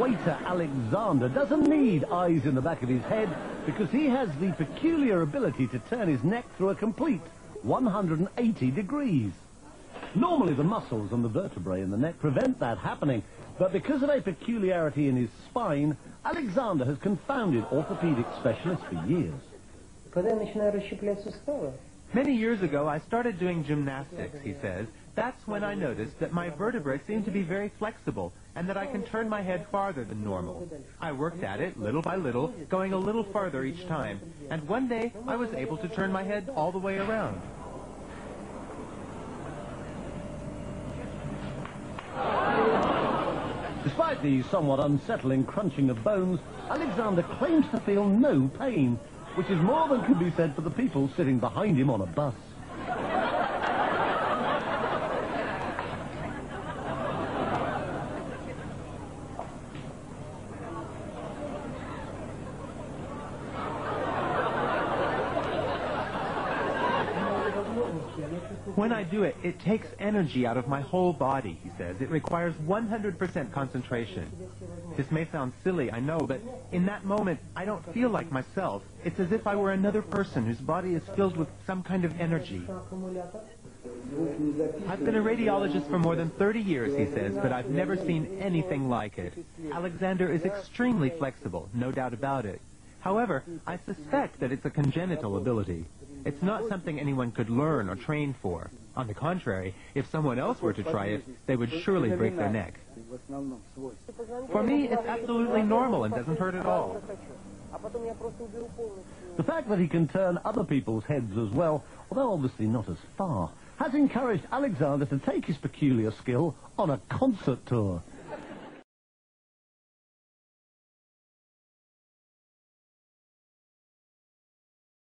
waiter Alexander doesn't need eyes in the back of his head because he has the peculiar ability to turn his neck through a complete 180 degrees. Normally the muscles and the vertebrae in the neck prevent that happening, but because of a peculiarity in his spine, Alexander has confounded orthopedic specialists for years. Many years ago, I started doing gymnastics, he says. That's when I noticed that my vertebrae seem to be very flexible and that I can turn my head farther than normal. I worked at it little by little, going a little farther each time, and one day I was able to turn my head all the way around. Despite the somewhat unsettling crunching of bones, Alexander claims to feel no pain, which is more than can be said for the people sitting behind him on a bus. When I do it, it takes energy out of my whole body, he says. It requires 100% concentration. This may sound silly, I know, but in that moment, I don't feel like myself. It's as if I were another person whose body is filled with some kind of energy. I've been a radiologist for more than 30 years, he says, but I've never seen anything like it. Alexander is extremely flexible, no doubt about it. However, I suspect that it's a congenital ability. It's not something anyone could learn or train for. On the contrary, if someone else were to try it, they would surely break their neck. For me, it's absolutely normal and doesn't hurt at all. The fact that he can turn other people's heads as well, although obviously not as far, has encouraged Alexander to take his peculiar skill on a concert tour.